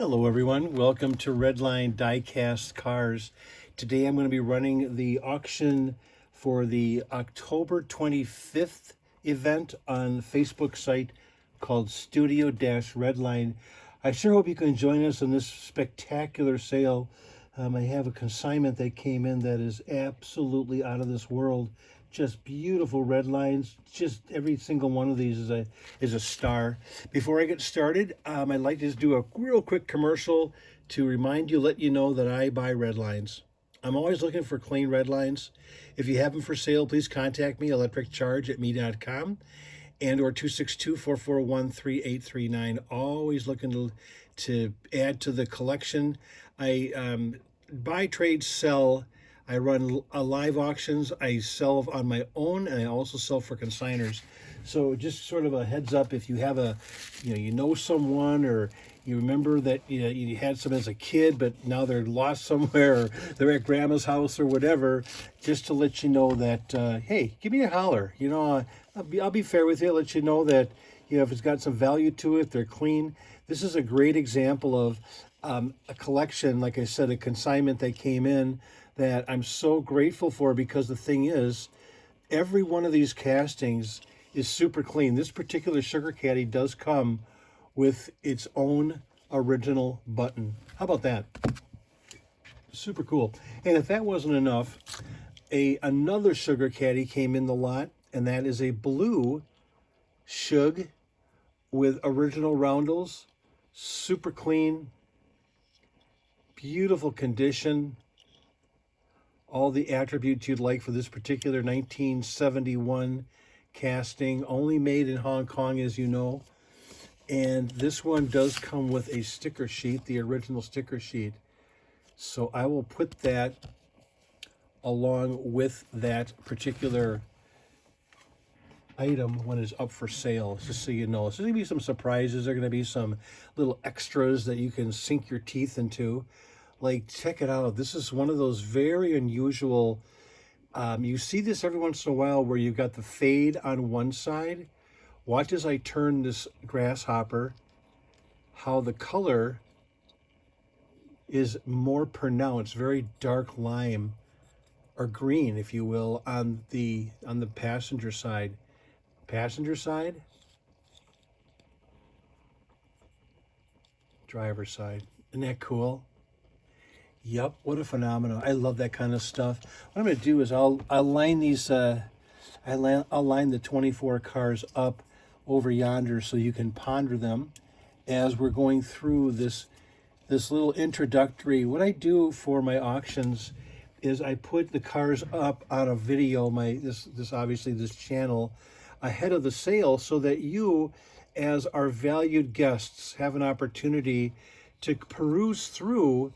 Hello everyone, welcome to Redline Diecast Cars. Today I'm going to be running the auction for the October 25th event on Facebook site called Studio-Redline. I sure hope you can join us in this spectacular sale. I have a consignment that came in that is absolutely out of this world. Just beautiful red lines. Just every single one of these is a star. Before I get started, I'd like to just do a real quick commercial to remind you, let you know that I buy red lines. I'm always looking for clean red lines. If you have them for sale, please contact me, electriccharge@me.com and or 262-441-3839. Always looking to add to the collection. I buy, trade, sell. I run live auctions. I sell on my own, and I also sell for consigners. So just sort of a heads up, if you have you know someone, or you remember that you had some as a kid, but now they're lost somewhere, or they're at grandma's house or whatever, just to let you know that, hey, give me a holler. I'll be fair with you. I'll let you know that, if it's got some value to it, they're clean. This is a great example of a collection, like I said, a consignment that came in that I'm so grateful for, because the thing is, every one of these castings is super clean. This particular Sugar Caddy does come with its own original button. How about that? Super cool. And if that wasn't enough, another Sugar Caddy came in the lot, and that is a blue Shug with original roundels. Super clean, beautiful condition. All the attributes you'd like for this particular 1971 casting, only made in Hong Kong, as you know. And this one does come with a sticker sheet, the original sticker sheet. So I will put that along with that particular item when it's up for sale, just so you know. So there's going to be some surprises. There are going to be some little extras that you can sink your teeth into. Like, check it out. This is one of those very unusual, you see this every once in a while, where you've got the fade on one side. Watch as I turn this Grasshopper, how the color is more pronounced, very dark lime, or green, if you will, on the passenger side. Passenger side, driver side. Isn't that cool? Yep, what a phenomenon. I love that kind of stuff. What I'm going to do is I'll line these, I'll line the 24 cars up over yonder so you can ponder them as we're going through this little introductory. What I do for my auctions is I put the cars up on a video, this channel, ahead of the sale, so that you, as our valued guests, have an opportunity to peruse through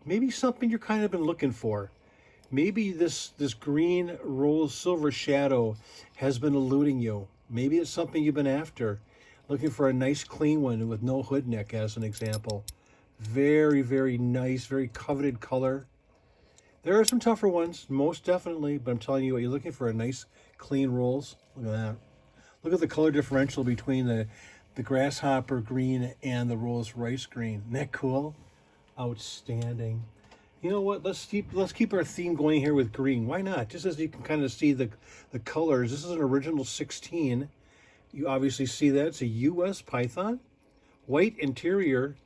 maybe something you're kind of been looking for. Maybe this green rose silver shadow has been eluding you. Maybe it's something you've been after, looking for a nice clean one with no hood neck, as an example. Very, very nice, very coveted color. There are some tougher ones, most definitely, but I'm telling you what, you're looking for a nice clean rolls. Look at that. Look at the color differential between the Grasshopper green and the Rolls Royce green. Isn't that cool? Outstanding. You know what? Let's keep our theme going here with green. Why not? Just as you can kind of see the colors. This is an original 16. You obviously see that. It's a US Python. White interior.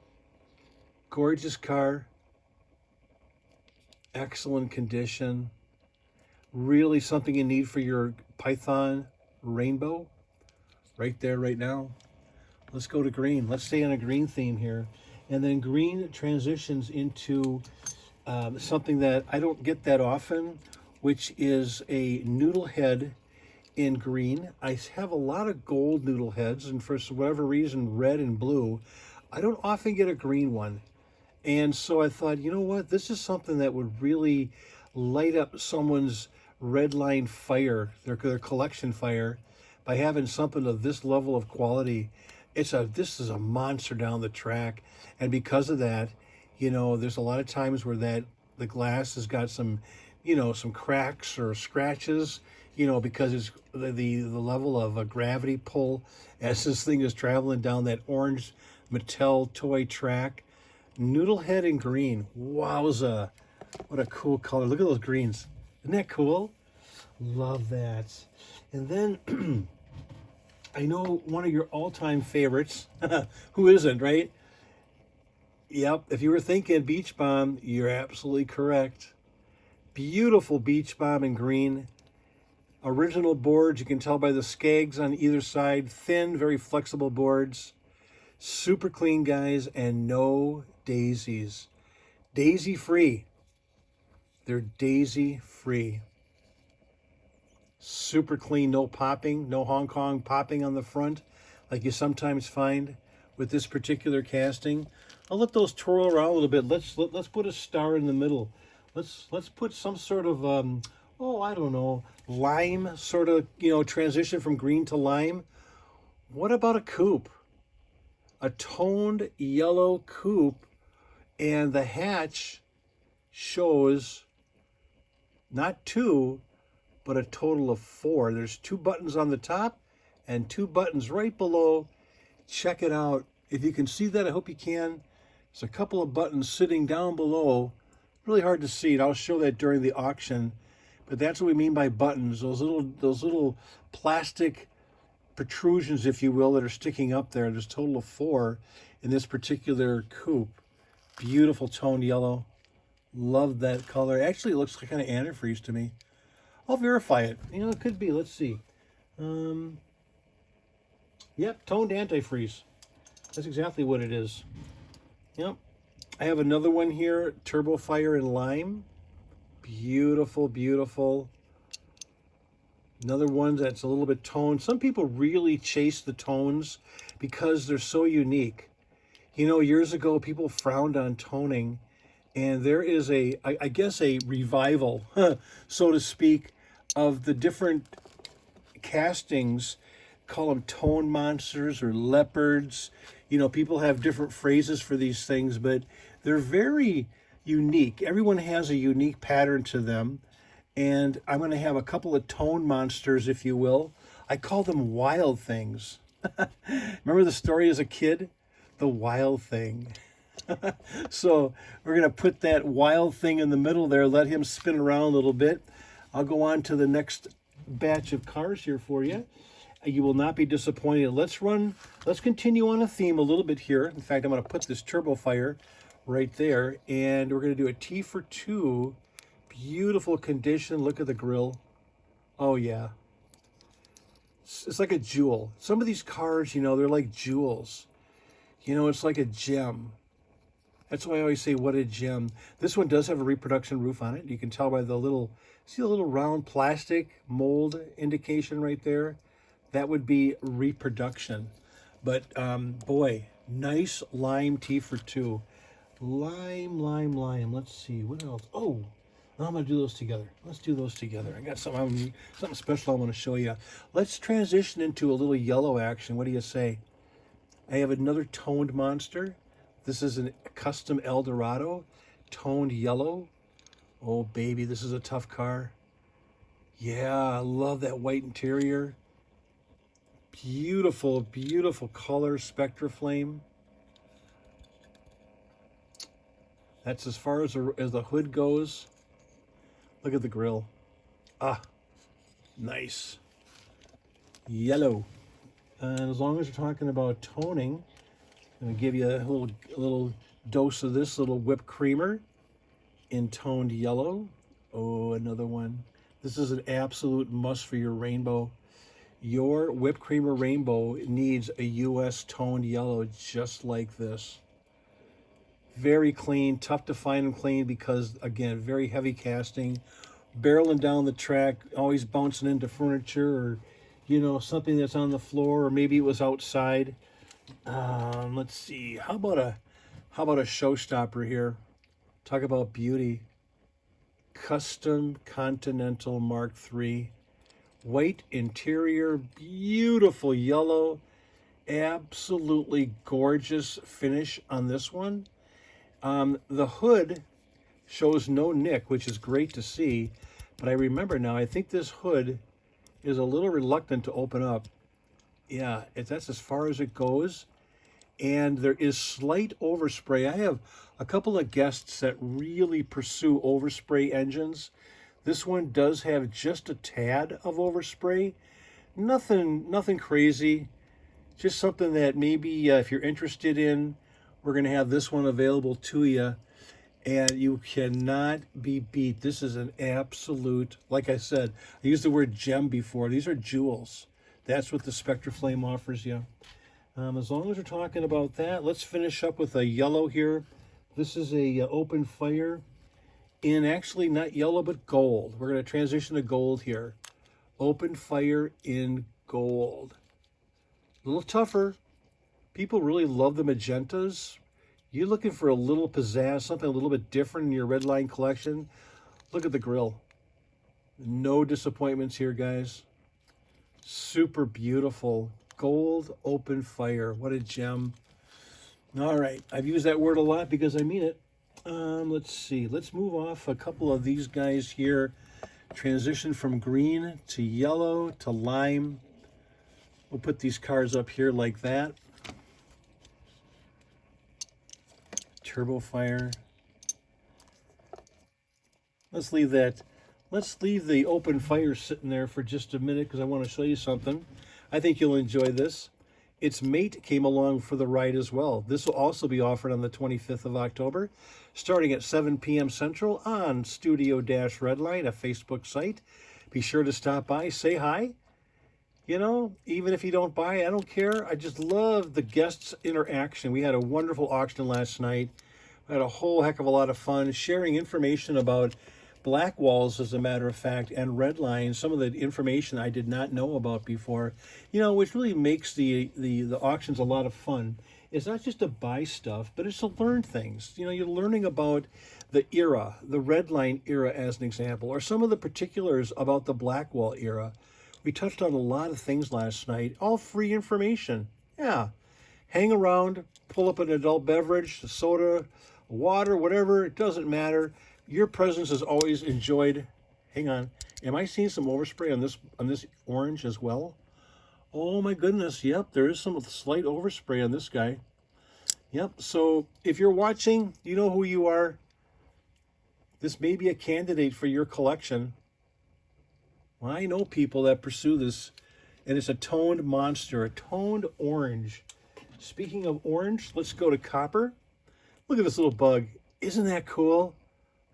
Gorgeous car. Excellent condition. Really something you need for your Python rainbow. Right there, right now. Let's go to green. Let's stay on a green theme here. And then green transitions into something that I don't get that often, which is a Noodle Head in green. I have a lot of gold Noodle Heads, and for whatever reason, red and blue. I don't often get a green one. And so I thought, you know what? This is something that would really light up someone's Redline fire, their collection fire, by having something of this level of quality. This is a monster down the track, and because of that, there's a lot of times where the glass has got some, some cracks or scratches, because it's the level of a gravity pull as this thing is traveling down that orange Mattel toy track. Noodle Head in green. Wowza. What a cool color. Look at those greens. Isn't that cool? Love that. And then I know one of your all-time favorites. Who isn't, right? Yep. If you were thinking Beach Bomb, you're absolutely correct. Beautiful Beach Bomb in green. Original boards. You can tell by the skags on either side. Thin, very flexible boards. Super clean, guys, and no daisies. Daisy free. They're daisy free. Super clean, no popping, no Hong Kong popping on the front like you sometimes find with this particular casting. I'll let those twirl around a little bit. Let's put a star in the middle. Let's put some sort of I don't know, lime sort of, transition from green to lime. What about a coupe? A toned yellow coupe, and the hatch shows not 2, but a total of 4. There's 2 buttons on the top and 2 buttons right below. Check it out. If you can see that, I hope you can. There's a couple of buttons sitting down below. Really hard to see it. I'll show that during the auction. But that's what we mean by buttons. Those little plastic protrusions, if you will, that are sticking up there. There's a total of 4 in this particular coupe. Beautiful toned yellow. Love that color. Actually, it looks kind of antifreeze to me. I'll verify it. It could be. Let's see. Yep, toned antifreeze. That's exactly what it is. Yep. I have another one here, Turbo Fire in lime. Beautiful, beautiful. Another one that's a little bit toned. Some people really chase the tones because they're so unique. Years ago, people frowned on toning, and there is I guess a revival, so to speak, of the different castings. Call them tone monsters or leopards. People have different phrases for these things, but they're very unique. Everyone has a unique pattern to them. And I'm going to have a couple of tone monsters, if you will. I call them wild things. Remember the story as a kid? The wild thing. So we're going to put that wild thing in the middle there, let him spin around a little bit. I'll go on to the next batch of cars here for you. You will not be disappointed. Let's continue on a theme a little bit here. In fact, I'm going to put this Turbo Fire right there, and we're going to do a T for 2. Beautiful condition. Look at the grill. Oh, yeah. It's like a jewel. Some of these cars, they're like jewels. It's like a gem. That's why I always say, what a gem. This one does have a reproduction roof on it. You can tell by the little round plastic mold indication right there. That would be reproduction. But, boy, nice lime T for 2. Lime. Let's see. What else? Oh, I'm going to do those together. Let's do those together. I got something special I want to show you. Let's transition into a little yellow action. What do you say? I have another toned monster. This is a custom El Dorado, toned yellow. Oh, baby, this is a tough car. Yeah, I love that white interior. Beautiful, beautiful color, Spectra Flame. That's as far as the hood goes. Look at the grill. Ah, nice. Yellow. And as long as you're talking about toning, I'm going to give you a little dose of this little whipped creamer in toned yellow. Oh, another one. This is an absolute must for your rainbow. Your whipped creamer rainbow needs a US toned yellow just like this. Very clean, tough to find them clean because, again, very heavy casting. Barreling down the track, always bouncing into furniture or, something that's on the floor, or maybe it was outside. Let's see. How about a showstopper here? Talk about beauty. Custom Continental Mark III. White interior, beautiful yellow. Absolutely gorgeous finish on this one. The hood shows no nick, which is great to see. But I remember now, I think this hood is a little reluctant to open up. Yeah, that's as far as it goes. and there is slight overspray. I have a couple of guests that really pursue overspray engines. This one does have just a tad of overspray. Nothing crazy. Just something that maybe if you're interested in, we're going to have this one available to you. And you cannot be beat. This is an absolute, like I said, I used the word gem before. These are jewels. That's what the Spectre Flame offers you. As long as we're talking about that, let's finish up with a yellow here. This is a open fire in actually not yellow, but gold. We're going to transition to gold here. Open fire in gold. A little tougher. People really love the magentas. You're looking for a little pizzazz, something a little bit different in your Redline collection. Look at the grill. No disappointments here, guys. Super beautiful. Gold open fire. What a gem. All right. I've used that word a lot because I mean it. Let's see. Let's move off a couple of these guys here. Transition from green to yellow to lime. We'll put these cars up here like that. Turbo fire. Let's leave that. Let's leave the open fire sitting there for just a minute because I want to show you something. I think you'll enjoy this. Its mate came along for the ride as well. This will also be offered on the 25th of October, starting at 7 p.m. Central on Studio-Redline, a Facebook site. Be sure to stop by, say hi. You know, even if you don't buy, I don't care. I just love the guests' interaction. We had a wonderful auction last night. We had a whole heck of a lot of fun sharing information about black walls, as a matter of fact, and Redline, some of the information I did not know about before. You know, which really makes the auctions a lot of fun. It's not just to buy stuff, but it's to learn things. You know, you're learning about the era, the Redline era as an example, or some of the particulars about the Blackwall era. We touched on a lot of things last night, all free information. Yeah, hang around, pull up an adult beverage, a soda, water, whatever, it doesn't matter. Your presence is always enjoyed. Hang on, am I seeing some overspray on this orange as well? Oh my goodness, yep, there is some slight overspray on this guy. Yep, so if you're watching, you know who you are. This may be a candidate for your collection. Well, I know people that pursue this, and it's a toned monster, a toned orange. Speaking of orange, let's go to copper. Look at this little bug. Isn't that cool?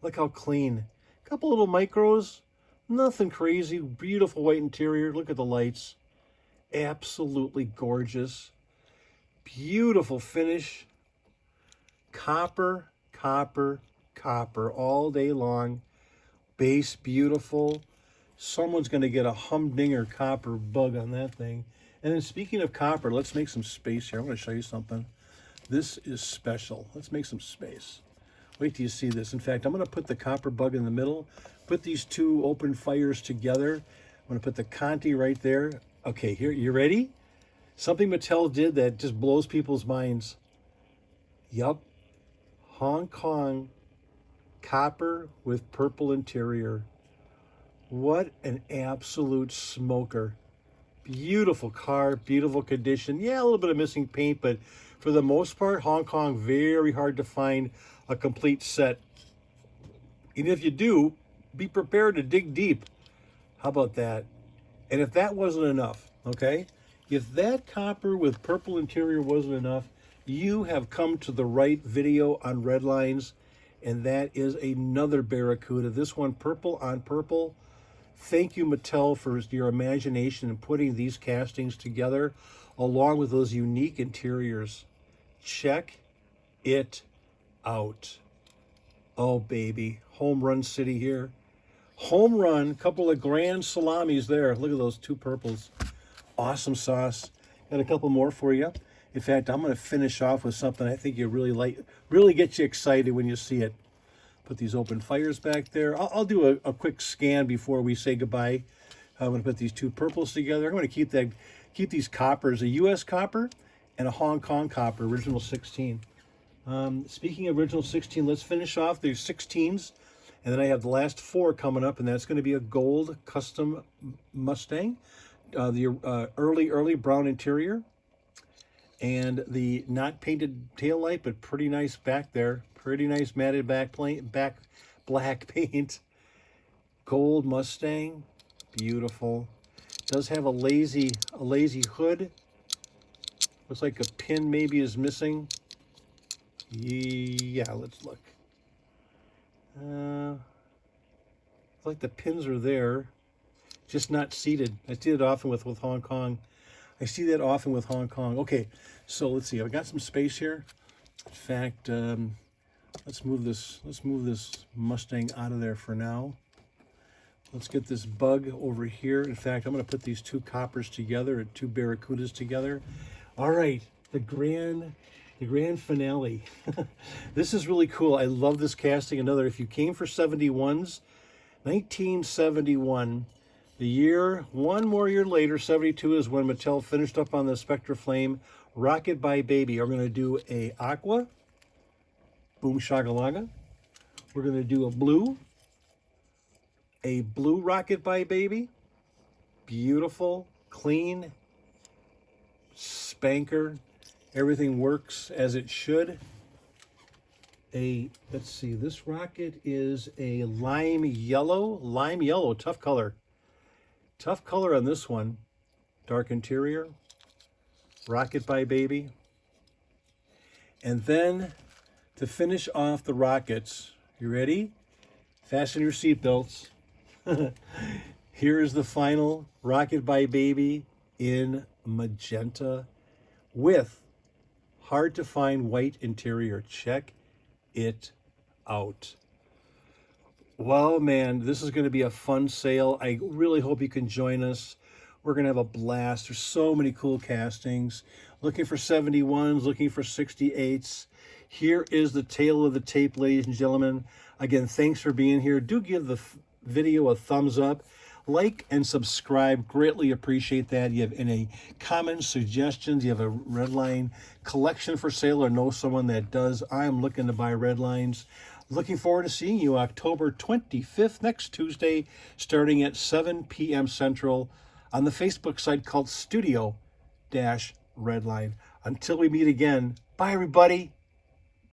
Look how clean. A couple little micros, nothing crazy, beautiful white interior. Look at the lights. Absolutely gorgeous. Beautiful finish. Copper, copper, copper all day long. Base beautiful. Someone's going to get a humdinger copper bug on that thing. And then speaking of copper, let's make some space here. I'm going to show you something. This is special. Let's make some space. Wait till you see this. In fact, I'm going to put the copper bug in the middle, put these two open fires together. I'm going to put the Conti right there. Okay, here, you ready? Something Mattel did that just blows people's minds. Yup. Hong Kong copper with purple interior. What an absolute smoker. Beautiful car, beautiful condition. Yeah, a little bit of missing paint, but for the most part, Hong Kong, very hard to find a complete set. And if you do, be prepared to dig deep. How about that? And if that wasn't enough, okay? If that copper with purple interior wasn't enough, you have come to the right video on Redlines, and that is another Barracuda. This one, purple on purple. Thank you, Mattel, for your imagination in putting these castings together, along with those unique interiors. Check it out. Oh, baby. Home run city here. Home run. Couple of grand salamis there. Look at those two purples. Awesome sauce. Got a couple more for you. In fact, I'm going to finish off with something I think you really like, really get you excited when you see it. Put these open fires back there. I'll do a quick scan before we say goodbye. I'm going to put these two purples together. I'm going to keep these coppers, a U.S. copper and a Hong Kong copper, original 16. Speaking of original 16, let's finish off. There's 16s, and then I have the last 4 coming up, and that's going to be a gold custom Mustang, the early brown interior. And the not painted tail light, but pretty nice back there. Pretty nice matted back black paint. Gold Mustang, beautiful. Does have a lazy hood. Looks like a pin maybe is missing. Yeah, let's look. Looks like the pins are there, just not seated. I see it often with Hong Kong. I see that often with Hong Kong. Okay, so let's see. I've got some space here. In fact, let's move this Mustang out of there for now. Let's get this bug over here. In fact, I'm going to put these two coppers together, or two Barracudas together. All right, the grand finale. This is really cool. I love this casting. Another, if you came for 71s, 1971, the year, one more year later, 72 is when Mattel finished up on the Spectre Flame Rocket by Baby. We're going to do a aqua, boom shagalaga. We're going to do a blue Rocket by Baby. Beautiful, clean, spanker. Everything works as it should. Let's see, this rocket is a lime yellow, tough color. Tough color on this one. Dark interior, Rocket by Baby. And then to finish off the rockets, you ready? Fasten your seatbelts. Here is the final Rocket by Baby in magenta with hard to find white interior. Check it out. Well, man, this is going to be a fun sale. I really hope you can join us. We're going to have a blast. There's so many cool castings. Looking for 71s, looking for 68s. Here is the tail of the tape, ladies and gentlemen. Again, thanks for being here. Do give the video a thumbs up. Like and subscribe. Greatly appreciate that. You have any comments, suggestions? You have a Redline collection for sale or know someone that does? I'm looking to buy Redlines. Looking forward to seeing you October 25th, next Tuesday, starting at 7 p.m. Central on the Facebook site called Studio-Redline. Until we meet again, bye everybody.